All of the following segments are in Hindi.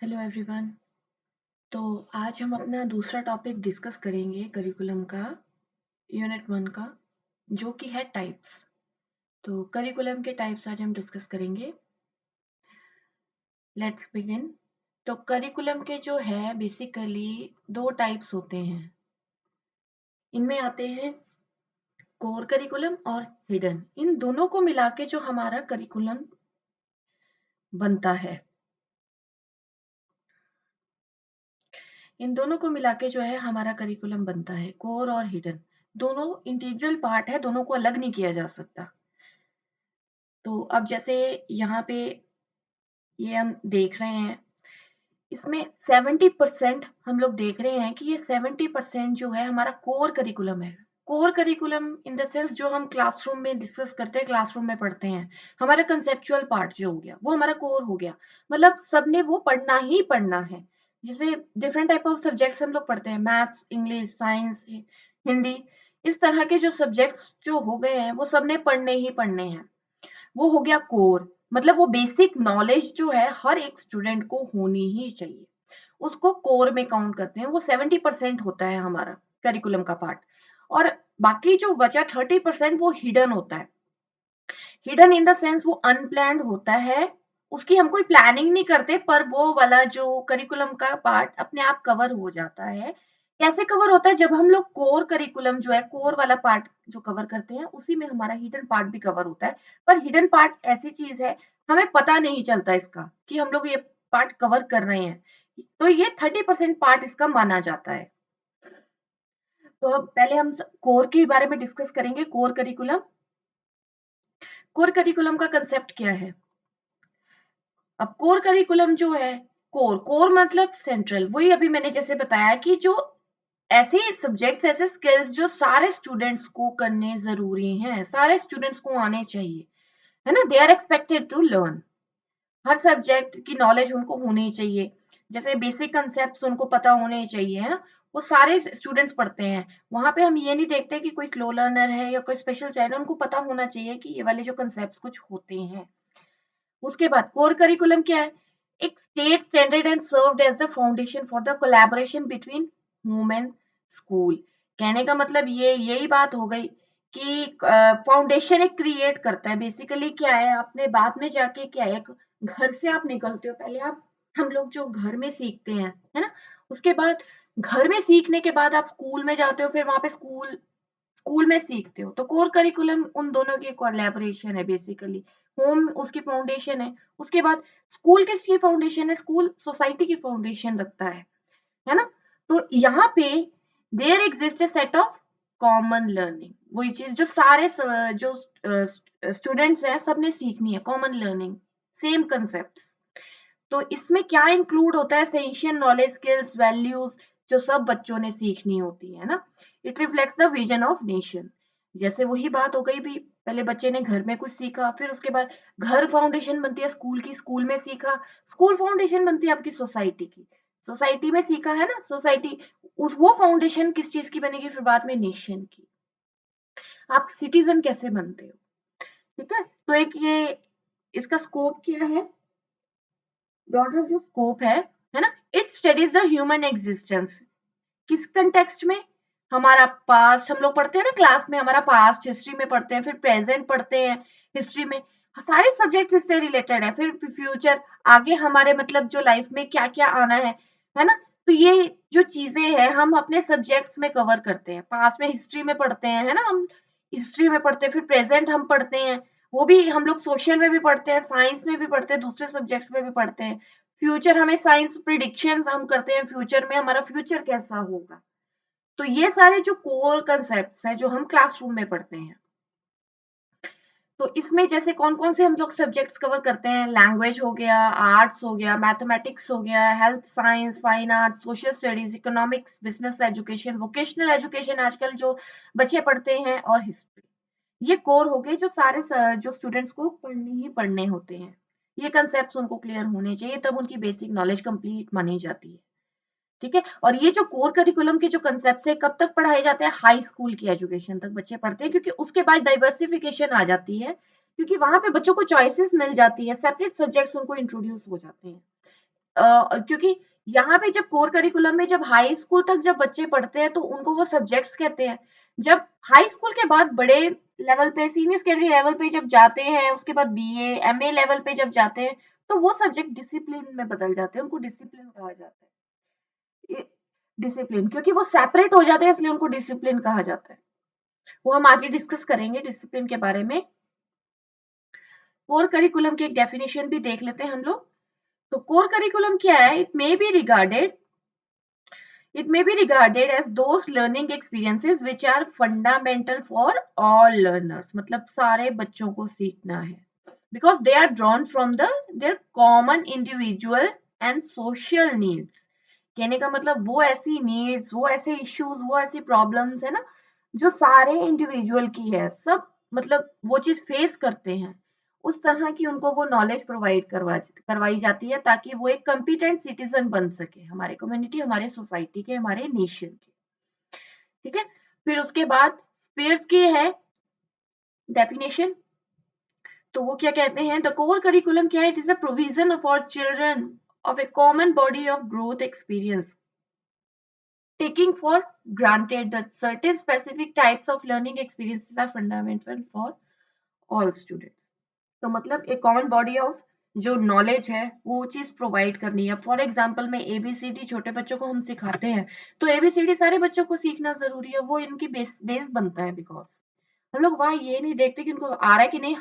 Hello everyone. तो आज हम अपना दूसरा टॉपिक डिस्कस करेंगे करिकुलम का, यूनिट 1 का, जो कि है टाइप्स। तो करिकुलम के टाइप्स आज हम डिस्कस करेंगे। Let's begin. तो करिकुलम के जो है बेसिकली दो टाइप्स होते हैं। इनमें आते हैं कोर करिकुलम और हिडन। इन दोनों को मिला के जो हमारा करिकुलम बनता है, इन दोनों को मिला के जो है हमारा करिकुलम बनता है, कोर और हिडन। दोनों इंटीग्रल पार्ट है, दोनों को अलग नहीं किया जा सकता। तो अब जैसे यहाँ पे ये हम देख रहे हैं, इसमें 70% हम लोग देख रहे हैं कि ये 70% जो है हमारा कोर करिकुलम है। Core curriculum in the sense जो हम क्लासरूम में डिस्कस करते हैं, क्लासरूम में पढ़ते हैं, हमारा कंसेप्चुअल पार्ट जो हो गया वो हमारा कोर हो गया। मतलब सबने वो पढ़ना ही पढ़ना है। जैसे डिफरेंट टाइप ऑफ सब्जेक्ट्स हम लोग पढ़ते हैं, मैथ्स, इंग्लिश, साइंस, हिंदी, इस तरह के जो सब्जेक्ट्स जो हो गए हैं वो सबने पढ़ने ही पढ़ने हैं। वो हो गया कोर। मतलब वो बेसिक नॉलेज जो है हर एक स्टूडेंट को होनी ही चाहिए, उसको कोर में काउंट करते हैं। वो 70% होता है हमारा करिकुलम का पार्ट। और बाकी जो बचा 30% वो हिडन होता है। हिडन इन द सेंस वो अनप्लैन्ड होता है, उसकी हम कोई प्लानिंग नहीं करते, पर वो वाला जो करिकुलम का पार्ट अपने आप कवर हो जाता है। कैसे कवर होता है? जब हम लोग कोर करिकुलम जो है, कोर वाला पार्ट जो कवर करते हैं, उसी में हमारा हिडन पार्ट भी कवर होता है। पर हिडन पार्ट ऐसी चीज है, हमें पता नहीं चलता इसका कि हम लोग ये पार्ट कवर कर रहे हैं। तो ये 30% पार्ट इसका माना जाता है। तो अब पहले हम कोर के बारे में डिस्कस करेंगे। कोर करिकुलम, कोर करिकुलम का कंसेप्ट क्या है? अब कोर करिकुलम जो है, कोर कोर मतलब सेंट्रल। वही अभी मैंने जैसे बताया कि जो ऐसे सब्जेक्ट्स, ऐसे स्किल्स जो सारे स्टूडेंट्स को करने जरूरी हैं, सारे स्टूडेंट्स को आने चाहिए, है ना। They are expected to learn. हर सब्जेक्ट की नॉलेज उनको होनी चाहिए। जैसे बेसिक कंसेप्ट उनको पता होने चाहिए, है ना। वो सारे स्टूडेंट्स पढ़ते हैं। वहां पे हम ये नहीं देखते कि कोई स्लो लर्नर है या कोई स्पेशल चाइल्ड, उनको पता होना चाहिए कि ये वाले जो कंसेप्ट कुछ होते हैं। उसके बाद कोर करिकुलम क्या है? एक state standard and served as the foundation for the collaboration between home and school. कहने का मतलब ये यही बात हो गई कि फाउंडेशन एक क्रिएट करता है। बेसिकली क्या है, आपने बाद में जाके क्या है, घर से आप निकलते हो, पहले आप, हम लोग जो घर में सीखते हैं, है ना, उसके बाद घर में सीखने के बाद आप स्कूल में जाते हो, फिर वहां पे स्कूल स्कूल में सीखते हो। तो कोर करिकुलम उन दोनों की कोलैबोरेशन है बेसिकली। होम उसकी फाउंडेशन है, उसके बाद स्कूल किसकी फाउंडेशन है? स्कूल सोसाइटी की फाउंडेशन रखता है ना। तो यहाँ पे there exist a set of common learning. वही चीज जो सारे जो स्टूडेंट्स हैं सबने सीखनी है, कॉमन लर्निंग, सेम कंसेप्ट। तो इसमें क्या इंक्लूड होता है? एसेंशियल नॉलेज, स्किल्स, वैल्यूज, जो सब बच्चों ने सीखनी होती है ना। It reflects the vision of nation. जैसे वही बात हो गई भी, पहले बच्चे ने घर में कुछ सीखा, फिर उसके बाद घर फाउंडेशन बनती है स्कूल की, स्कूल में सीखा, स्कूल फाउंडेशन बनती है आपकी सोसाइटी की, सोसाइटी में सीखा, है ना। सोसाइटी, उस वो फाउंडेशन किस चीज की बनेगी फिर बाद में? नेशन की। आप सिटीजन कैसे बनते हो? ठीक है। तो एक ये इसका स्कोप क्या है, ब्रॉडर जो स्कोप है ना। It studies the human existence. किस कंटेक्स्ट में? हमारा पास्ट हम लोग पढ़ते हैं ना क्लास में, हमारा पास्ट हिस्ट्री में पढ़ते हैं, फिर प्रेजेंट पढ़ते हैं हिस्ट्री में, सारे सब्जेक्ट्स इससे रिलेटेड है। फिर फ्यूचर, आगे हमारे मतलब जो लाइफ में क्या क्या आना है ना। तो ये जो चीजें हैं हम अपने सब्जेक्ट्स में कवर करते हैं। पास्ट में हिस्ट्री में पढ़ते हैं, है ना, हम हिस्ट्री में पढ़ते हैं, फिर प्रेजेंट हम पढ़ते हैं, वो भी हम लोग सोशल में भी पढ़ते हैं, साइंस में भी पढ़ते हैं, दूसरे सब्जेक्ट्स में भी पढ़ते हैं। फ्यूचर, हमें साइंस प्रिडिक्शंस हम करते हैं, फ्यूचर में हमारा फ्यूचर कैसा होगा। तो ये सारे जो कोर कंसेप्ट्स हैं जो हम क्लासरूम में पढ़ते हैं। तो इसमें जैसे कौन कौन से हम लोग सब्जेक्ट्स कवर करते हैं? लैंग्वेज हो गया, आर्ट्स हो गया, मैथमेटिक्स हो गया, health science, fine arts, social studies, economics, business education, vocational education आजकल जो बच्चे पढ़ते हैं, और हिस्ट्री। ये कोर हो गए जो सारे जो स्टूडेंट्स को पढ़ने ही पढ़ने होते हैं। ये कंसेप्ट्स उनको क्लियर होने चाहिए, तब उनकी बेसिक नॉलेज कंप्लीट मानी जाती है। ठीक है। और ये जो कोर करिकुलम के जो कंसेप्ट है कब तक पढ़ाए जाते हैं? हाई स्कूल की एजुकेशन तक बच्चे पढ़ते हैं, क्योंकि उसके बाद डाइवर्सिफिकेशन आ जाती है, क्योंकि वहां पे बच्चों को चॉइसेस मिल जाती है, सेपरेट सब्जेक्ट्स उनको इंट्रोड्यूस हो जाते हैं। क्योंकि यहाँ पे जब कोर करिकुलम में जब हाई स्कूल तक जब बच्चे पढ़ते हैं तो उनको वो सब्जेक्ट्स कहते हैं। जब हाई स्कूल के बाद बड़े लेवल पे सीनियर सेकेंडरी लेवल पे जब जाते हैं, उसके बाद बीए एमए लेवल पे जब जाते हैं, तो वो सब्जेक्ट डिसिप्लिन में बदल जाते हैं, उनको डिसिप्लिन कहा जाता है। डिसिप्लिन क्योंकि वो सेपरेट हो जाते हैं, इसलिए उनको डिसिप्लिन कहा जाता है। वो हम आगे डिस्कस करेंगे डिसिप्लिन के बारे में। कोर करिकुलम की एक डेफिनेशन भी देख लेते हैं हम लोग। तो कोर करिकुलम क्या है? It may be regarded as those learning experiences which are fundamental for all learners. मतलब सारे बच्चों को सीखना है, because they are drawn from their common individual and social needs. कहने का मतलब वो ऐसी नीड्स, वो ऐसे इश्यूज, वो ऐसी प्रॉब्लम्स है ना जो सारे इंडिविजुअल की है, सब मतलब वो चीज फेस करते हैं, उस तरह की उनको वो नॉलेज प्रोवाइड करवाई जाती है ताकि वो एक कॉम्पिटेंट सिटीजन बन सके हमारे कम्युनिटी, हमारे सोसाइटी के, हमारे नेशन के। ठीक है, फिर उसके बाद स्पीयर्स की है डेफिनेशन। तो वो क्या कहते हैं? द कोर करिकुलम क्या है? It is a provision for children of a common body of growth experience, taking for granted that certain specific types of learning experiences are fundamental for all students. तो मतलब एक कॉमन बॉडी ऑफ जो नॉलेज है वो चीज प्रोवाइड करनी है। फॉर एग्जाम्पल में एबीसीडी छोटे बच्चों को हम सिखाते हैं, तो एबीसीडी सारे बच्चों को सीखना जरूरी है, वो इनकी बेस बनता है। बिकॉज हम लोग वहां ये नहीं देखते कि उनको आ रहा है कि नहीं।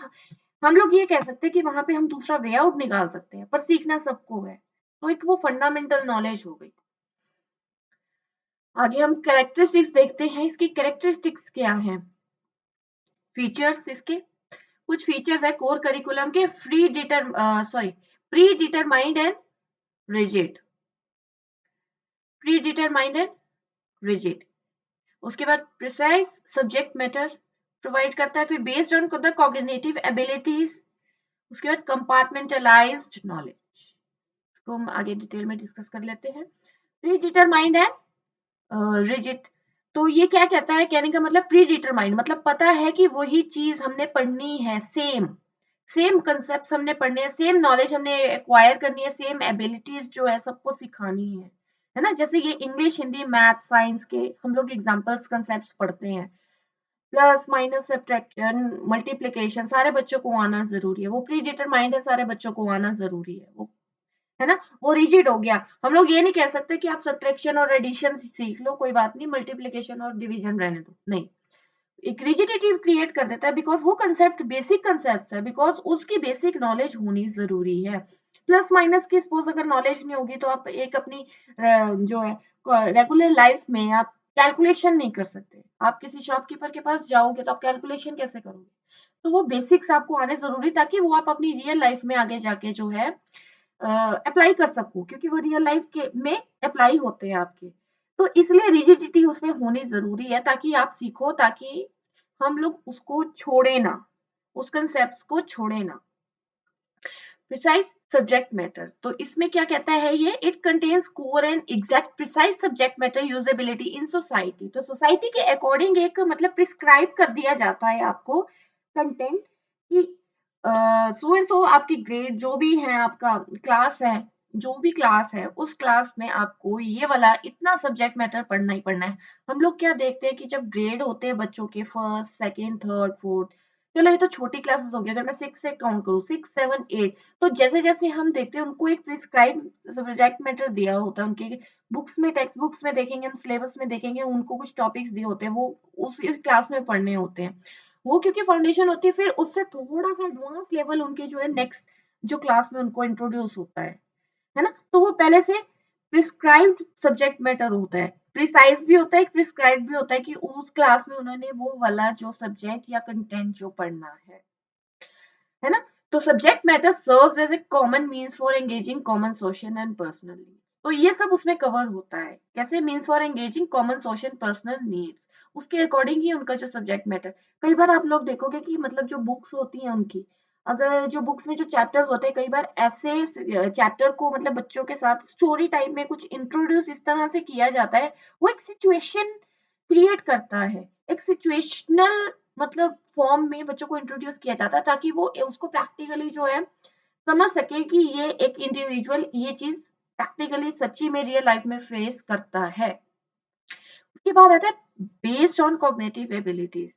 हम लोग ये कह सकते हैं कि वहां पे हम दूसरा वे आउट निकाल सकते हैं, पर सीखना सबको है, तो एक वो फंडामेंटल नॉलेज हो गई। आगे हम कैरेक्टरिस्टिक्स देखते हैं। इसकी कैरेक्टरिस्टिक्स क्या है? फीचर्स इसके कुछ फीचर्स है कोर करिकुलम के। Pre determined and rigid. Pre determined and rigid. उसके बाद प्रिसाइज सब्जेक्ट मैटर प्रोवाइड करता है। फिर based on the cognitive abilities. उसके बाद कंपार्टमेंटलाइज्ड नॉलेज। इसको हम आगे डिटेल में डिस्कस कर लेते हैं। Pre determined and rigid. तो ये क्या कहता है? कहने का मतलब प्री डिटरमाइंड मतलब पता है कि वही चीज हमने पढ़नी है, सेम सेम कंसेप्ट हमने पढ़ने हैं, सेम नॉलेज हमने एक्वायर करनी है, सेम एबिलिटीज जो है सबको सिखानी है ना। जैसे ये इंग्लिश, हिंदी, मैथ, साइंस के हम लोग एग्जांपल्स कंसेप्ट्स पढ़ते हैं। प्लस माइनस सब्ट्रैक्शन मल्टीप्लिकेशन सारे बच्चों को आना जरूरी है, वो प्री डिटरमाइंड है, सारे बच्चों को आना जरूरी है वो, है ना। वो रिजिड हो गया। हम लोग ये नहीं कह सकते कि आप सब्ट्रैक्शन और एडिशन सीख लो, कोई बात नहीं, मल्टीप्लिकेशन और डिवीजन रहने दो, नहीं। एक रिजिडिटी क्रिएट कर देता है बिकॉज वो कंसेप्ट बेसिक कंसेप्ट है, बिकॉज उसकी बेसिक नॉलेज होनी जरूरी है। प्लस माइनस की सपोज अगर नॉलेज नहीं होगी तो आप एक अपनी जो है रेगुलर लाइफ में आप कैलकुलेशन नहीं कर सकते। आप किसी शॉपकीपर के पास जाओगे तो आप कैलकुलेशन कैसे करोगे? तो वो बेसिक्स आपको आने जरूरी, ताकि वो आप अपनी रियल लाइफ में आगे जाके जो है अप्लाई कर सको, क्योंकि वो रियल लाइफ के में अप्लाई होते हैं आपके। तो इसलिए रिजिडिटी उसमें होनी जरूरी है ताकि आप सीखो, ताकि हम लोग उसको छोड़े ना, उस कंसेप्ट को छोड़े ना। प्रिसाइज सब्जेक्ट मैटर, तो इसमें क्या कहता है ये? It contains core and exact precise subject matter usability in society. तो सोसाइटी के अकॉर्डिंग एक मतलब प्रिस्क्राइब कर दिया जाता है आपको कंटेंट कि सो एंड सो आपकी ग्रेड जो भी है, आपका क्लास है, जो भी क्लास है उस क्लास में आपको ये वाला इतना सब्जेक्ट मैटर पढ़ना ही पढ़ना है। हम लोग क्या देखते हैं कि जब ग्रेड होते हैं बच्चों के फर्स्ट सेकेंड थर्ड फोर्थ, चलो ये तो छोटी क्लासेस हो गई, अगर मैं 6 से काउंट करूँ 6 7 8, तो जैसे जैसे हम देखते हैं उनको एक प्रिस्क्राइब सब्जेक्ट मैटर दिया होता है उनके बुक्स में, टेक्स्ट बुक्स में देखेंगे, हम सिलेबस में देखेंगे, उनको कुछ टॉपिक्स दिए होते हैं, वो उस क्लास में पढ़ने होते हैं। वो क्योंकि फाउंडेशन होती है, फिर उससे थोड़ा सा एडवांस लेवल उनके जो है नेक्स्ट जो क्लास में उनको इंट्रोड्यूस होता है ना। तो वो पहले से प्रिस्क्राइब्ड सब्जेक्ट मैटर होता है, प्रिसाइज भी होता है, प्रिस्क्राइब भी होता है कि उस क्लास में उन्होंने वो वाला जो सब्जेक्ट या कंटेंट जो पढ़ना है ना। तो subject matter serves as a common means for engaging common social and personal needs. तो ये सब उसमें कवर होता है। कैसे? Means for engaging common social personal needs, उसके अकॉर्डिंग ही उनका जो सब्जेक्ट मैटर। कई बार आप लोग देखोगे कि मतलब जो बुक्स होती हैं उनकी, अगर जो बुक्स में जो चैप्टर्स होते हैं, कई बार ऐसे चैप्टर को मतलब बच्चों के साथ स्टोरी टाइप में कुछ इंट्रोड्यूस इस तरह से किया जाता है, वो एक सिचुएशन क्रिएट करता है, एक सिचुएशनल मतलब फॉर्म में बच्चों को इंट्रोड्यूस किया जाता है, ताकि वो उसको प्रैक्टिकली जो है समझ सके कि ये एक इंडिविजुअल ये चीज प्रैक्टिकली सच्ची में रियल लाइफ में फेस करता है। उसके बाद आता है बेस्ड ऑन कॉग्निटिव एबिलिटीज।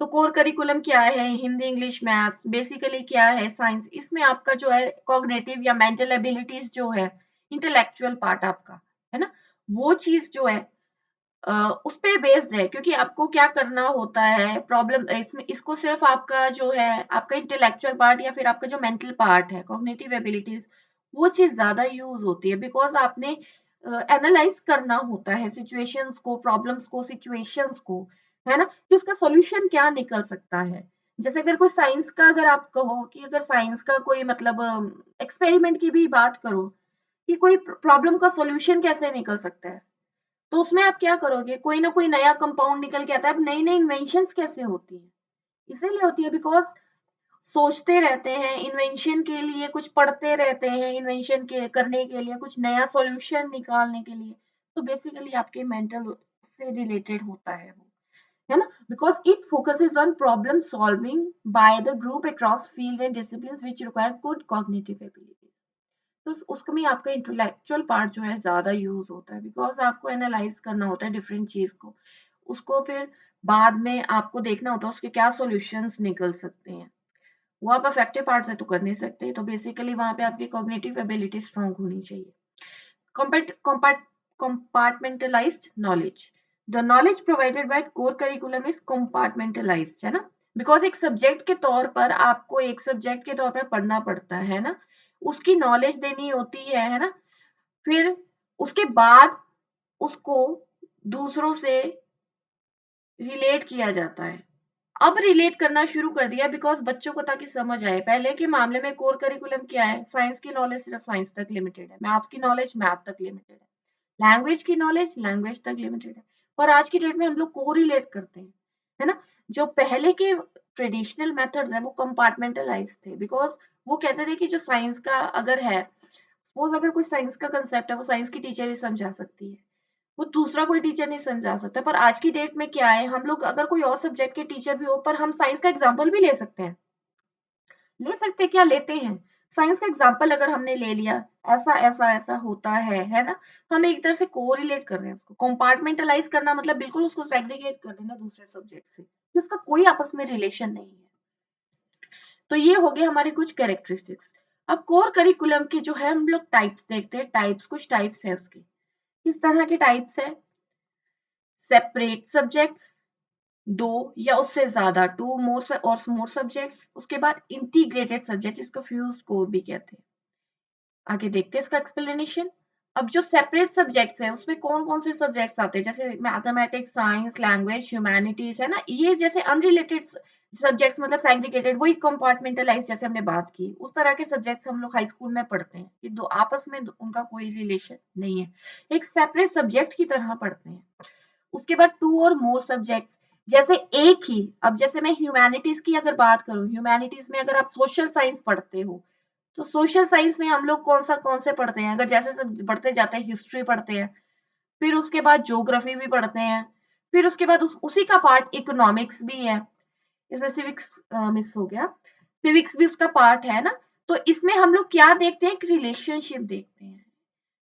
तो कोर करिकुलम क्या है, हिंदी इंग्लिश मैथ्स, बेसिकली क्या है साइंस, इसमें आपका जो है कॉग्निटिव या मेंटल एबिलिटीज जो है, इंटेलेक्चुअल पार्ट आपका है ना, वो चीज जो है उस पे बेस्ड है, क्योंकि आपको क्या करना होता है, प्रॉब्लम इसमें इसको सिर्फ आपका जो है आपका इंटेलेक्चुअल पार्ट या फिर आपका जो मेंटल पार्ट है, कॉग्निटिव एबिलिटीज, वो चीज ज्यादा यूज होती है, बिकॉज आपने एनालाइज करना होता है सिचुएशंस को, प्रॉब्लम्स को, सिचुएशंस को, है ना, कि उसका सॉल्यूशन क्या निकल सकता है। जैसे अगर कोई साइंस का, अगर आप कहो कि अगर साइंस का कोई मतलब एक्सपेरिमेंट की भी बात करो कि कोई प्रॉब्लम का सॉल्यूशन कैसे निकल सकता है, तो उसमें आप क्या करोगे, कोई ना कोई नया कंपाउंड निकल के आता है। अब नई नई इन्वेंशंस कैसे होती है, इसीलिए होती है बिकॉज सोचते रहते हैं, इन्वेंशन के लिए कुछ पढ़ते रहते हैं, इन्वेंशन के करने के लिए, कुछ नया सॉल्यूशन निकालने के लिए, तो बेसिकली आपके मेंटल से रिलेटेड होता है वो, है ना, because it focuses on problem solving by the group across field and disciplines which require good cognitive ability. तो उसको में आपका इंटेलेक्चुअल पार्ट जो है ज्यादा यूज होता है, बिकॉज आपको एनालाइज करना होता है डिफरेंट चीज को, उसको फिर बाद में आपको देखना होता है उसके क्या सॉल्यूशंस निकल सकते हैं। वो आप अफेक्टिव पार्ट से तो कर नहीं सकते, तो बेसिकली वहां पे आपकी कॉग्निटिव एबिलिटी स्ट्रांग होनी चाहिए। Compartmentalized knowledge. The knowledge provided by core curriculum is compartmentalized, है ना, बिकॉज एक सब्जेक्ट के तौर पर आपको एक सब्जेक्ट के तौर पर पढ़ना पड़ता है ना, उसकी नॉलेज देनी होती है ना, फिर उसके बाद उसको दूसरों से रिलेट किया जाता है। अब रिलेट करना शुरू कर दिया बिकॉज बच्चों को ताकि समझ आए। पहले के मामले में कोर करिकुलम क्या है, साइंस की नॉलेज सिर्फ साइंस तक लिमिटेड है, मैथ की नॉलेज मैथ तक लिमिटेड है, लैंग्वेज की नॉलेज लैंग्वेज तक लिमिटेड है। पर आज की डेट में हम लोग को रिलेट करते हैं, है ना। जो पहले के ट्रेडिशनल मेथड्स है वो कंपार्टमेंटलाइज थे, बिकॉज वो कहते थे कि जो साइंस का अगर है, सपोज अगर कोई साइंस का कंसेप्ट है, वो साइंस की टीचर ही समझा सकती है, वो दूसरा कोई टीचर नहीं समझा सकता। पर आज की डेट में क्या है, हम लोग अगर कोई और सब्जेक्ट के टीचर भी हो, पर हम साइंस का एग्जाम्पल भी ले सकते हैं, ले सकते हैं, क्या लेते हैं, साइंस का एग्जाम्पल अगर हमने ले लिया, ऐसा ऐसा ऐसा होता है ना, हम एक तरह से कोरिलेट कर रहे हैं उसको। कंपार्टमेंटलाइज करना मतलब बिल्कुल उसको सेग्रीगेट कर देना दूसरे सब्जेक्ट से, कि उसका कोई आपस में रिलेशन नहीं है। तो ये हो गए हमारे कुछ कैरेक्टरिस्टिक्स। अब कोर करिकुलम के जो है हम लोग टाइप्स देखते हैं, टाइप्स, कुछ टाइप्स है उसके। किस तरह के टाइप्स है, सेपरेट सब्जेक्ट्स, दो या उससे ज्यादा, टू मोर और मोर सब्जेक्ट्स, उसके बाद इंटीग्रेटेड सब्जेक्ट, जिसको फ्यूज कोर भी कहते हैं। आगे देखते हैं इसका एक्सप्लेनेशन। अब जो सेपरेट सब्जेक्ट्स है उसमें कौन कौन से सब्जेक्ट्स आते हैं, जैसे मैथमेटिक्स, साइंस, लैंग्वेज, ह्यूमैनिटीज, है ना, ये जैसे अनरिलेटेड सब्जेक्ट्स, मतलब सेग्रीगेटेड, वही कंपार्टमेंटलाइज जैसे हमने बात की, उस तरह के सब्जेक्ट्स हम लोग हाई स्कूल में पढ़ते हैं, कि दो आपस में उनका कोई रिलेशन नहीं है, एक सेपरेट सब्जेक्ट की तरह पढ़ते हैं। उसके बाद टू और मोर सब्जेक्ट्स, जैसे एक ही, अब जैसे मैं ह्यूमैनिटीज की अगर बात करूं, ह्यूमैनिटीज में अगर आप सोशल साइंस पढ़ते हो, तो सोशल साइंस में हम लोग कौन से पढ़ते हैं, अगर जैसे सब बढ़ते जाते हैं, हिस्ट्री पढ़ते हैं, फिर उसके बाद ज्योग्राफी भी पढ़ते हैं, फिर उसके बाद उसी का पार्ट इकोनॉमिक्स भी है, इसमें सिविक्स मिस हो गया, सिविक्स भी उसका पार्ट है ना। तो इसमें हम लोग क्या देखते हैं, एक रिलेशनशिप देखते हैं।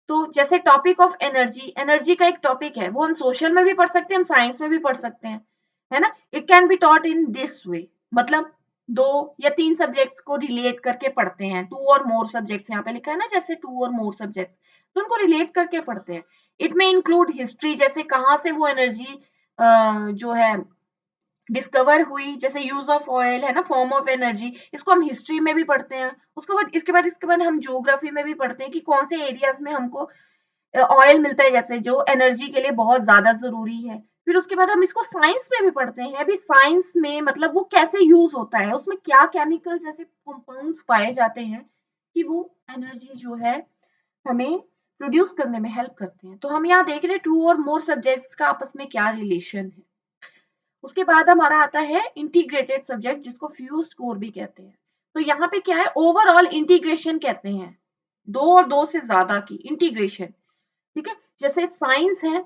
तो जैसे टॉपिक ऑफ एनर्जी, एनर्जी का एक टॉपिक है, वो हम सोशल में भी पढ़ सकते हैं, हम साइंस में भी पढ़ सकते हैं, है ना। It can be taught in this way, मतलब दो या तीन सब्जेक्ट्स को रिलेट करके पढ़ते हैं, टू और मोर सब्जेक्ट्स यहाँ पे लिखा है ना, जैसे टू और मोर सब्जेक्ट्स, तो उनको रिलेट करके पढ़ते हैं। इट में इंक्लूड हिस्ट्री, जैसे कहाँ से वो एनर्जी जो है डिस्कवर हुई, जैसे यूज ऑफ ऑयल, है ना, फॉर्म ऑफ एनर्जी, इसको हम हिस्ट्री में भी पढ़ते हैं। उसके बाद इसके बाद हम ज्योग्राफी में भी पढ़ते हैं कि कौन से एरियाज में हमको ऑयल मिलता है, जैसे जो एनर्जी के लिए बहुत ज्यादा जरूरी है। फिर उसके बाद हम इसको साइंस में भी पढ़ते हैं, अभी साइंस में मतलब वो कैसे यूज होता है, उसमें क्या केमिकल जैसे कंपाउंड्स पाए जाते हैं कि वो एनर्जी जो है हमें प्रोड्यूस करने में हेल्प करते हैं। तो हम यहाँ देख रहे हैं टू और मोर सब्जेक्ट्स का आपस में क्या रिलेशन है। उसके बाद हमारा आता है इंटीग्रेटेड सब्जेक्ट, जिसको फ्यूज्ड कोर भी कहते हैं। तो यहाँ पे क्या है, ओवरऑल इंटीग्रेशन कहते हैं, दो और दो से ज्यादा की इंटीग्रेशन, ठीक है। जैसे साइंस है,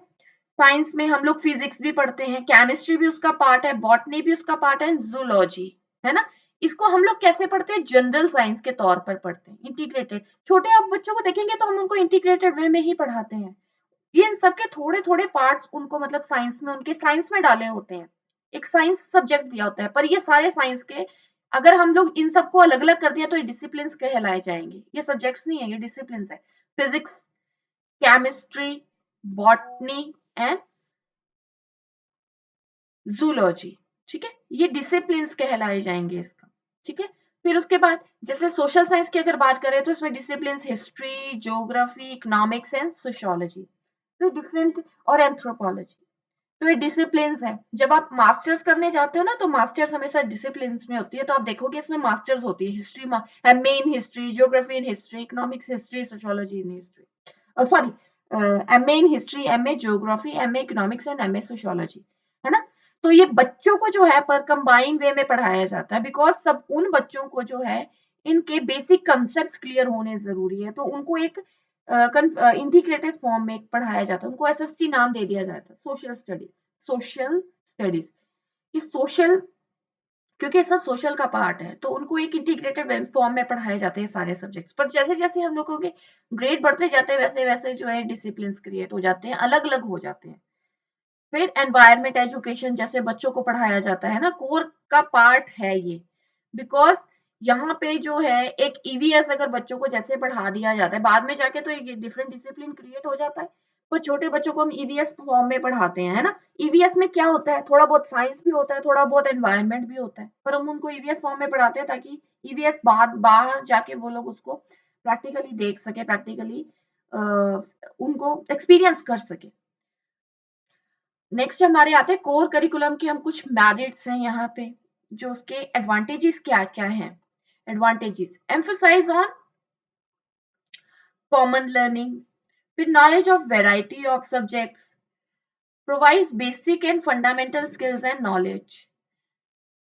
साइंस में हम लोग फिजिक्स भी पढ़ते हैं, केमिस्ट्री भी उसका पार्ट है, बॉटनी भी उसका पार्ट है, जूलॉजी, है ना। इसको हम लोग कैसे पढ़ते हैं, जनरल साइंस के तौर पर पढ़ते हैं, इंटीग्रेटेड। छोटे आप बच्चों को देखेंगे तो हम उनको इंटीग्रेटेड वे में ही पढ़ाते हैं। ये इन सबके थोड़े थोड़े पार्ट्स उनको मतलब साइंस में, उनके साइंस में डाले होते हैं, एक साइंस सब्जेक्ट दिया होता है, पर ये सारे साइंस के अगर हम लोग इन सबको अलग अलग कर दिया तो ये डिसिप्लिन कहलाए जाएंगे। ये सब्जेक्ट्स नहीं है, ये डिसिप्लिन है। Physics, chemistry, botany and zoology, ठीक है, ये डिसिप्लिन कहलाए जाएंगे इसका, ठीक है। फिर उसके बाद जैसे सोशल साइंस की अगर बात करें तो इसमें discipline history, geography, economics and sociology, तो डिफरेंट, और एंथ्रोपोलॉजी, तो ये डिसिप्लिन है। जब आप मास्टर्स करने जाते हो ना तो मास्टर्स हमेशा डिसिप्लिन में होती है, तो आप देखोगे इसमें मास्टर्स होती है history, MA in history, geography in history, economics history, sociology in history, sorry, MA in history, MA geography, MA economics and MA sociology, है ना। तो ये बच्चों को जो है पर कंबाइंड वे में पढ़ाया जाता है, बिकॉज सब उन बच्चों को जो है इनके बेसिक कंसेप्ट क्लियर होने जरूरी है, तो उनको एक इंटीग्रेटेड फॉर्म में पढ़ाया जाता है, उनको एसएसटी नाम दे दिया जाता है, सोशल स्टडीज, सोशल स्टडीज, कि सोशल, क्योंकि ये सब सोशल का पार्ट है, तो उनको एक इंटीग्रेटेड फॉर्म में पढ़ाए जाते हैं सारे सब्जेक्ट्स। पर जैसे जैसे हम लोगों के ग्रेड बढ़ते जाते हैं वैसे वैसे जो है डिसिप्लिन क्रिएट हो जाते हैं, अलग अलग हो जाते हैं। फिर एनवायरमेंट एजुकेशन जैसे बच्चों को पढ़ाया जाता है ना, कोर का पार्ट है ये, बिकॉज यहाँ पे जो है एक ईवीएस अगर बच्चों को जैसे पढ़ा दिया जाता है, बाद में जाके तो एक डिफरेंट डिसिप्लिन क्रिएट हो जाता है, पर छोटे बच्चों को हम ईवीएस फॉर्म में पढ़ाते हैं, है ना। ईवीएस में क्या होता है, थोड़ा बहुत साइंस भी होता है, थोड़ा बहुत एनवायरमेंट भी होता है, पर हम उनको ईवीएस फॉर्म में पढ़ाते हैं ताकि ईवीएस बाहर बाहर जाके वो लोग उसको प्रैक्टिकली देख सके, प्रैक्टिकली उनको एक्सपीरियंस कर सके। नेक्स्ट हमारे आते हैं कोर करिकुलम के हम कुछ मैरिट्स हैं यहाँ पे, जो उसके एडवांटेजेस क्या क्या हैं। Advantages, emphasize on common learning, फिर knowledge of variety of subjects, provides basic and fundamental skills and knowledge,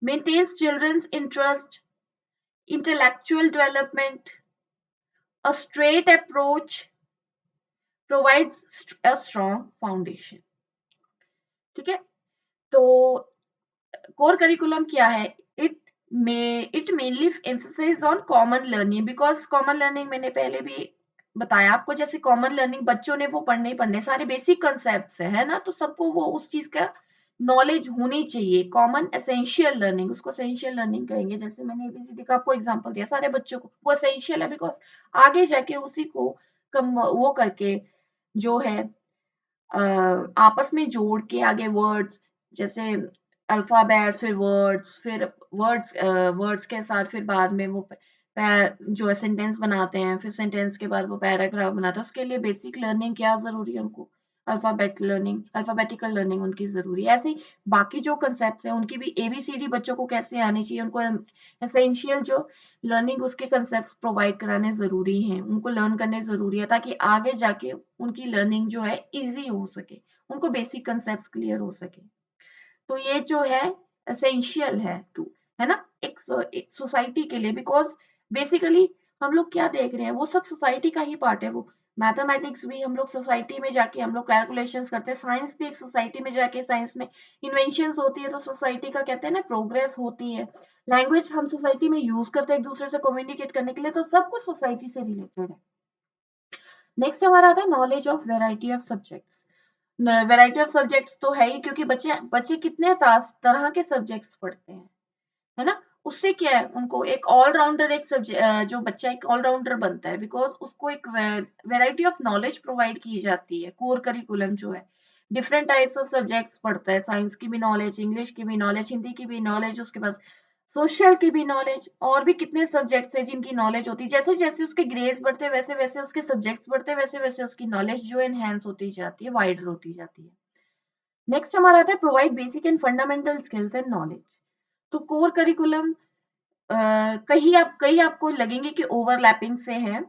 maintains children's interest, intellectual development, a straight approach, provides a strong foundation, ठीक है। तो कोर करिकुलम क्या है, it it mainly emphasize on common learning, because common learning मैंने पहले भी बताया आपको, जैसे कॉमन लर्निंग बच्चों ने वो पढ़ने ही पढ़ने, सारे बेसिक कंसेप्ट है ना, तो सबको वो उस चीज का नॉलेज होनी चाहिए। कॉमन एसेंशियल लर्निंग, उसको एसेंशियल लर्निंग कहेंगे, जैसे मैंने एबीसीडी का आपको एग्जांपल दिया, सारे बच्चों को वो एसेंशियल है, बिकॉज आगे जाके उसी को कम वो करके जो है आपस में जोड़ के आगे वर्ड्स, जैसे अल्फाबेट्स, फिर वर्ड्स, फिर वर्ड्स वर्ड्स के साथ फिर बाद में वो जो है सेंटेंस बनाते हैं, फिर सेंटेंस के बाद वो पैराग्राफ बनाते हैं, उसके लिए बेसिक लर्निंग क्या जरूरी है उनको, अल्फाबेट लर्निंग, अल्फाबेटिकल लर्निंग उनकी जरूरी है। ऐसे ही बाकी जो कंसेप्ट है उनकी भी एबीसीडी बच्चों को कैसे आनी चाहिए, उनको एसेंशियल जो लर्निंग उसके कंसेप्ट प्रोवाइड कराने जरूरी हैं, उनको लर्न करने जरूरी है, ताकि आगे जाके उनकी लर्निंग जो है इजी हो सके, उनको बेसिक कंसेप्ट क्लियर हो सके। तो ये जो है एसेंशियल है टू, है ना, एक सोसाइटी के लिए, बिकॉज बेसिकली हम लोग क्या देख रहे हैं वो सब सोसाइटी का ही पार्ट है। वो मैथमेटिक्स भी हम लोग सोसाइटी में जाके हम लोग कैलकुलेशंस करते हैं, साइंस भी एक सोसाइटी में जाके साइंस में इन्वेंशंस होती है, तो सोसाइटी का कहते हैं ना प्रोग्रेस होती है। लैंग्वेज हम सोसाइटी में यूज करते हैं एक दूसरे से कम्युनिकेट करने के लिए, तो सब कुछ सोसाइटी से रिलेटेड है। नेक्स्ट हमारा आता है knowledge of variety of subjects. Variety of subjects तो है ही, क्योंकि बच्चे बच्चे कितने तरह के सब्जेक्ट्स पढ़ते हैं, है ना। उससे क्या है, उनको एक ऑलराउंडर, एक सब्जेक्ट जो बच्चा एक ऑलराउंडर बनता है, बिकॉज उसको एक वैरायटी ऑफ नॉलेज प्रोवाइड की जाती है। कोर करिकुलम जो है डिफरेंट टाइप्स ऑफ सब्जेक्ट्स पढ़ता है, साइंस की भी नॉलेज, इंग्लिश की भी नॉलेज, हिंदी की भी नॉलेज, उसके पास सोशल की भी नॉलेज, और भी कितने सब्जेक्ट्स है जिनकी नॉलेज होती है। जैसे जैसे उसके ग्रेड्स बढ़ते हैं वैसे वैसे उसके सब्जेक्ट्स बढ़ते हैं, वैसे वैसे उसकी नॉलेज जो एनहेंस होती जाती है, वाइडर होती जाती है। नेक्स्ट हमारा आता है provide basic and fundamental skills and knowledge. तो कोर करिकुलम कहीं आपको लगेंगे कि ओवरलैपिंग से है,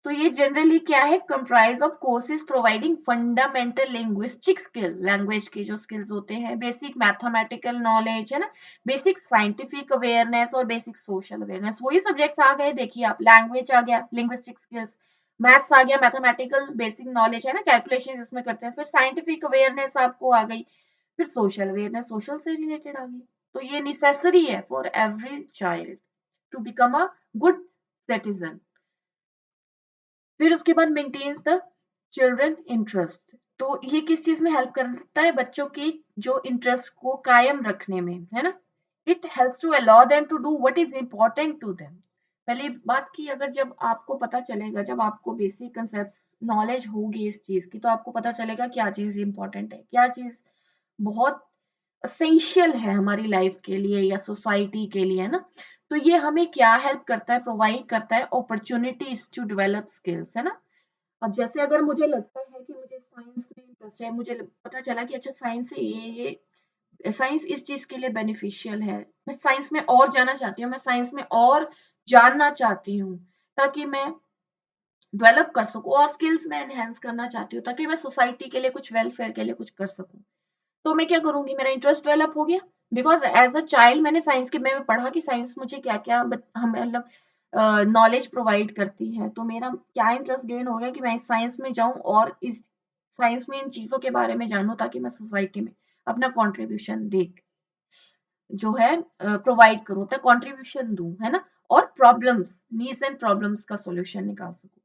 तो ये जनरली क्या है, comprise of courses providing fundamental linguistic skill, language के जो स्किल्स होते हैं, बेसिक मैथमेटिकल नॉलेज, है ना, बेसिक साइंटिफिक अवेयरनेस और बेसिक सोशल अवेयरनेस। वही सब्जेक्ट्स आ गए, देखिए आप, लैंग्वेज आ गया, लिंग्विस्टिक स्किल्स, मैथ्स आ गया, मैथमेटिकल बेसिक नॉलेज, है ना, कैलकुलेशन इसमें करते हैं, फिर साइंटिफिक अवेयरनेस आपको आ गई, फिर सोशल अवेयरनेस सोशल से रिलेटेड आ गई। तो ये नेसेसरी है for every child to become a good citizen. फिर उसके बाद मेंटेन्स द चिल्ड्रन इंटरेस्ट। तो ये किस चीज में हेल्प करता है? बच्चों की जो इंटरेस्ट को कायम रखने में, है ना। It helps to allow them to do what is important to them. पहली बात की, अगर जब आपको पता चलेगा, जब आपको बेसिक कंसेप्ट नॉलेज होगी इस चीज की, तो आपको पता चलेगा क्या चीज इंपॉर्टेंट है, क्या चीज बहुत असेंशियल है हमारी लाइफ के लिए या सोसाइटी के लिए, है ना। तो ये हमें क्या हेल्प करता है? प्रोवाइड करता है अपॉर्चुनिटीज टू डेवलप स्किल्स, है ना। अब जैसे अगर मुझे लगता है कि मुझे साइंस में इंटरेस्ट है, मुझे पता चला कि अच्छा साइंस से ये साइंस इस चीज के लिए बेनिफिशियल है, मैं साइंस में और जाना चाहती हूँ, मैं साइंस में और जानना चाहती हूँ, ताकि मैं डेवलप कर सकूं, और स्किल्स में एनहेंस करना चाहती हूँ, ताकि मैं सोसाइटी के लिए कुछ वेलफेयर के लिए कुछ कर सकूं। तो मैं क्या करूंगी? मेरा इंटरेस्ट डेवलप हो गया, बिकॉज एज अ चाइल्ड मैंने साइंस के में पढ़ा कि साइंस मुझे क्या क्या हमें मतलब नॉलेज प्रोवाइड करती है। तो मेरा क्या इंटरेस्ट गेन हो गया कि मैं इस साइंस में जाऊं और इस साइंस में इन चीजों के बारे में जानूं, ताकि मैं सोसाइटी में अपना कंट्रीब्यूशन दे जो है प्रोवाइड करूं, अपना कंट्रीब्यूशन दूं, है ना। और प्रॉब्लम्स, नीड्स एंड प्रॉब्लम्स का सॉल्यूशन निकाल सकूं।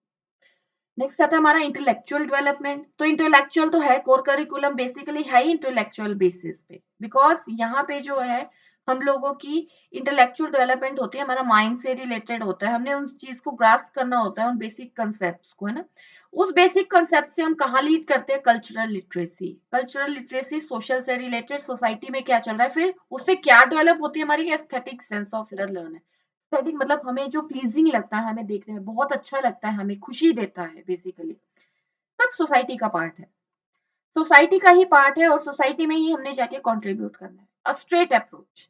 नेक्स्ट आता है हमारा इंटेलेक्चुअल डेवलपमेंट। तो इंटेलेक्चुअल तो है, कोर करिकुलम बेसिकली है ही इंटेलेक्चुअल बेसिस पे, बिकॉज यहाँ पे जो है हम लोगों की इंटेलेक्चुअल डेवलपमेंट होती है, हमारा माइंड से रिलेटेड होता है, हमने उस चीज को ग्रास्प करना होता है, उन बेसिक कंसेप्ट को, है ना। उस बेसिक कंसेप्ट से हम कहाँ लीड करते हैं? Cultural literacy. Cultural literacy social से रिलेटेड, सोसाइटी में क्या चल रहा है, फिर उससे क्या डेवलप होती है? हमारी aesthetic sense of learn. Aesthetic मतलब हमें जो प्लीजिंग लगता है, हमें देखने में बहुत अच्छा लगता है, हमें खुशी देता है, बेसिकली सब सोसाइटी का पार्ट है, सोसाइटी का ही पार्ट है, और सोसाइटी में ही हमने जाके कंट्रीब्यूट करना है। A straight approach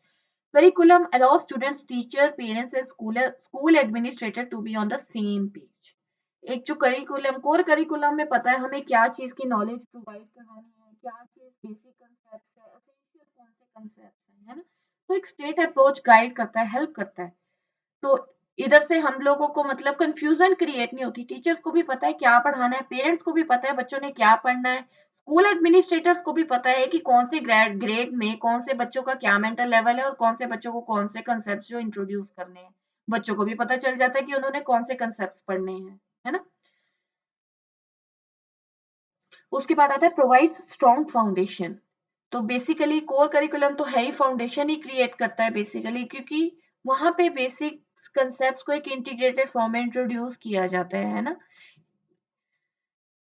curriculum allow students, teacher, parents and school administrator to be on the same page. एक जो करिकुलम, कोर करिकुलम में पता है हमें क्या चीज की नॉलेज प्रोवाइड करवानी है, क्या चीज बेसिक कंसेप्ट है, एसेंशियल कौन से कंसेप्ट है ना। तो एक स्ट्रेट अप्रोच गाइड करता है, हेल्प करता है। तो इधर से हम लोगों को मतलब कंफ्यूजन क्रिएट नहीं होती, टीचर्स को भी पता है क्या पढ़ाना है, पेरेंट्स को भी पता है बच्चों ने क्या पढ़ना है, स्कूल एडमिनिस्ट्रेटर्स को भी पता है कि कौन से ग्रेड में कौन से बच्चों का क्या मेंटल लेवल है, और कौन से बच्चों को कौन से कंसेप्ट जो इंट्रोड्यूस करने हैं। बच्चों को भी पता चल जाता है कि उन्होंने कौन से कंसेप्ट पढ़ने हैं, है ना। उसके बाद आता है प्रोवाइड्स स्ट्रॉन्ग फाउंडेशन। तो बेसिकली कोर करिकुलम तो है ही, फाउंडेशन ही क्रिएट करता है बेसिकली, क्योंकि वहां पे बेसिक कंसेप्ट को एक इंटीग्रेटेड फॉर्म में इंट्रोड्यूस किया जाता है ना।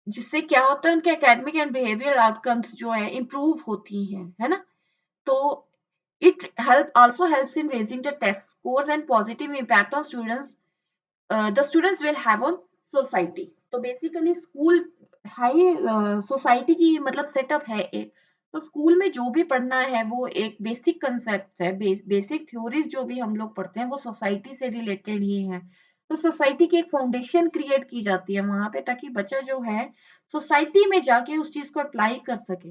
जिससे क्या होता है, उनके एकेडमिक एंड बिहेवियरल आउटकम्स जो है इम्प्रूव होती हैं, है ना। तो it help also helps in raising the test scores and positive impact on students, the students will have on society. तो बेसिकली स्कूल हाई सोसाइटी की मतलब सेटअप है एक। तो स्कूल में जो भी पढ़ना है वो एक बेसिक कंसेप्ट है, बेसिक थ्योरीज जो भी हम लोग पढ़ते हैं वो सोसाइटी से रिलेटेड ही है। तो सोसाइटी की एक फाउंडेशन क्रिएट की जाती है वहां पे, ताकि बच्चा जो है सोसाइटी में जाके उस चीज को अप्लाई कर सके,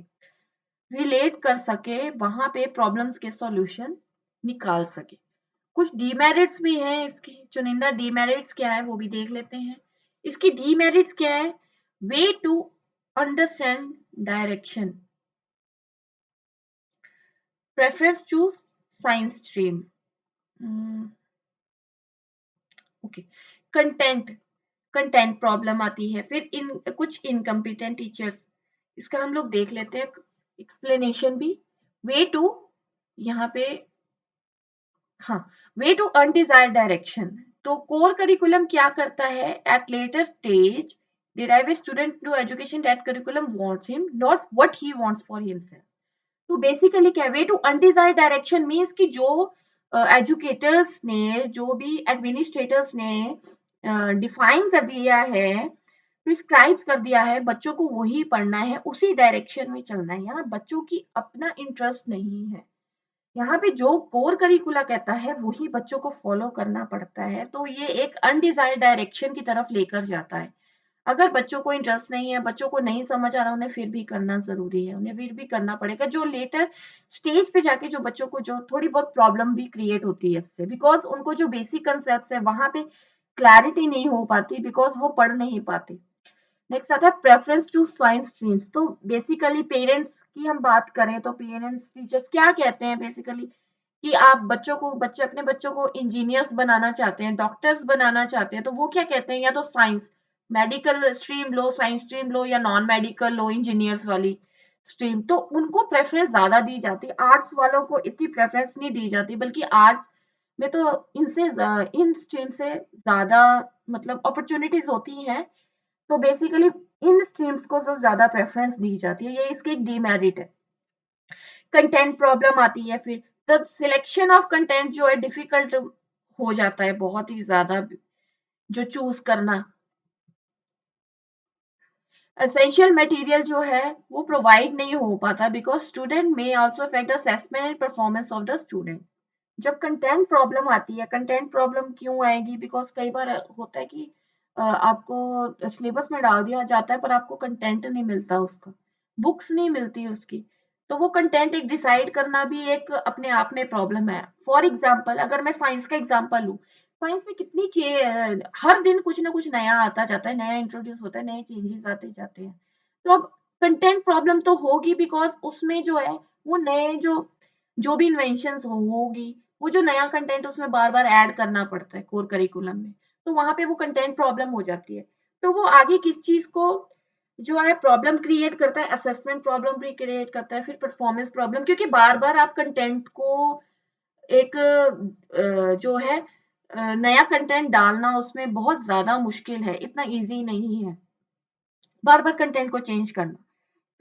रिलेट कर सके, वहां पे प्रॉब्लम्स के सॉल्यूशन निकाल सके। कुछ डीमेरिट्स भी हैं इसकी, चुनिंदा डीमेरिट्स क्या है वो भी देख लेते हैं। इसकी डीमेरिट्स क्या है? Way to understand direction, preference to science stream, okay, content, content problem आती है, फिर इन कुछ इनकम्पिटेंट टीचर्स, इसका हम लोग देख लेते हैं एक्सप्लेनेशन भी। वे टू, यहाँ पे, हाँ, वे टू अनडिजायर्ड डायरेक्शन। तो कोर करिकुलम क्या करता है? At later stage derive a student to education that curriculum wants him, not what he wants for himself. तो बेसिकली क्या, way to undesired direction means कि जो एजुकेटर्स ने, जो भी एडमिनिस्ट्रेटर्स ने डिफाइन कर दिया है, प्रिस्क्राइब कर दिया है, बच्चों को वही पढ़ना है, उसी डायरेक्शन में चलना है। यहाँ बच्चों की अपना इंटरेस्ट नहीं है, यहाँ पे जो कोर करिकुला कहता है वही बच्चों को फॉलो करना पड़ता है। तो ये एक अनडिजायर्ड डायरेक्शन की तरफ लेकर जाता है। अगर बच्चों को इंटरेस्ट नहीं है, बच्चों को नहीं समझ आ रहा, उन्हें फिर भी करना जरूरी है, उन्हें फिर भी करना पड़ेगा। जो लेटर स्टेज पे जाके जो बच्चों को जो थोड़ी बहुत प्रॉब्लम भी क्रिएट होती है इससे, बिकॉज उनको जो बेसिक कंसेप्ट है वहां पे क्लैरिटी नहीं हो पाती, बिकॉज वो पढ़ नहीं पाते। नेक्स्ट आता है प्रेफरेंस टू साइंस स्ट्रीम्स। तो बेसिकली पेरेंट्स की हम बात करें तो पेरेंट्स टीचर्स क्या कहते हैं बेसिकली, कि बच्चे अपने बच्चों को इंजीनियर्स बनाना चाहते हैं, डॉक्टर्स बनाना चाहते हैं, तो वो क्या कहते हैं, या तो साइंस मेडिकल स्ट्रीम लो, साइंस स्ट्रीम लो, या नॉन मेडिकल लो, इंजीनियर्स वाली स्ट्रीम, तो उनको प्रेफरेंस ज्यादा दी जाती है। आर्ट्स वालों को इतनी प्रेफरेंस नहीं दी जाती, बल्कि आर्ट्स में तो इन स्ट्रीम से ज्यादा मतलब अपॉर्चुनिटीज होती हैं। तो बेसिकली इन स्ट्रीम्स को जो ज्यादा प्रेफरेंस दी जाती है, ये इसके एक डीमेरिट है। कंटेंट प्रॉब्लम आती है, फिर द सिलेक्शन ऑफ कंटेंट जो है डिफिकल्ट हो जाता है बहुत ही ज्यादा, जो चूज करना। एसेंशियल मटेरियल जो है वो प्रोवाइड नहीं हो पाता, बिकॉज स्टूडेंट में also affect the assessment and performance of the student. जब कंटेंट प्रॉब्लम आती है, कंटेंट प्रॉब्लम क्यों आएगी, बिकॉज कई बार होता है कि आपको सिलेबस में डाल दिया जाता है पर आपको कंटेंट नहीं मिलता, उसका बुक्स नहीं मिलती उसकी। तो वो कंटेंट एक डिसाइड करना भी एक अपने आप में प्रॉब्लम है। फॉर एग्जाम्पल अगर मैं साइंस का एग्जाम्पल लूँ, साइंस में हर दिन कुछ ना कुछ नया आता जाता है, नया इंट्रोड्यूस होता है, नए चेंजेस आते जाते हैं। तो अब कंटेंट प्रॉब्लम तो होगी, बिकॉज उसमें जो है वो नए जो भी इन्वेंशंस होगी, वो जो नया कंटेंट उसमें बार बार ऐड करना पड़ता है कोर करिकुलम में, तो वहां पे वो कंटेंट प्रॉब्लम हो जाती है। तो वो आगे किस चीज को जो है प्रॉब्लम क्रिएट करता है, असेसमेंट प्रॉब्लम भी क्रिएट करता है, फिर परफॉर्मेंस प्रॉब्लम, क्योंकि बार बार आप कंटेंट को एक जो है नया कंटेंट डालना उसमें बहुत ज्यादा मुश्किल है, इतना इजी नहीं है बार बार कंटेंट को चेंज करना।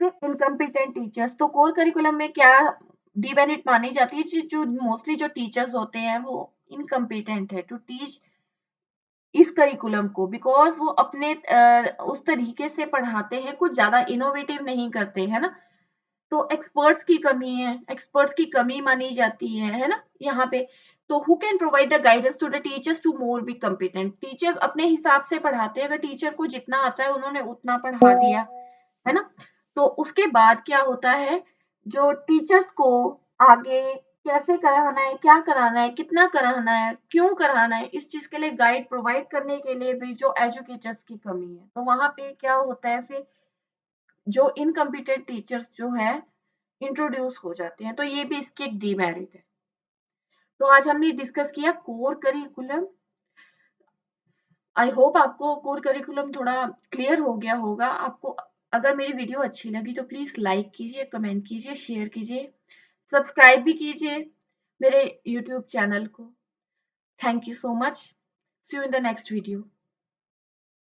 फिर इनकम्पिटेंट टीचर्स, तो कोर करिकुलम में क्या डिमेरिट मानी जाती है, जो मोस्टली जो टीचर्स होते हैं वो इनकम्पिटेंट है टू टीच इस करिकुलम को, बिकॉज वो अपने उस तरीके से पढ़ाते हैं, कुछ ज्यादा इनोवेटिव नहीं करते, है ना। तो एक्सपर्ट्स की कमी मानी जाती है ना यहाँ पे। तो who can provide the guidance to the teachers to more be competent, teachers अपने हिसाब से पढ़ाते हैं, अगर टीचर को जितना आता है उन्होंने उतना पढ़ा दिया, है ना। तो उसके बाद क्या होता है, जो टीचर्स को आगे कैसे कराना है, क्या कराना है, कितना कराना है, क्यों कराना है, इस चीज के लिए गाइड प्रोवाइड करने के लिए भी जो एजुकेटर्स की कमी है, तो वहां पे क्या होता है, फिर जो इनकम्पिटेंट टीचर्स जो है इंट्रोड्यूस हो जाते हैं, तो ये भी इसकी एक डीमेरिट है। तो आज हमने डिस्कस किया कोर करिकुलम। आई होप आपको कोर करिकुलम थोड़ा क्लियर हो गया होगा आपको। अगर मेरी वीडियो अच्छी लगी तो प्लीज लाइक कीजिए, कमेंट कीजिए, शेयर कीजिए, सब्सक्राइब भी कीजिए मेरे यूट्यूब चैनल को। Thank you so much. See you in the next video.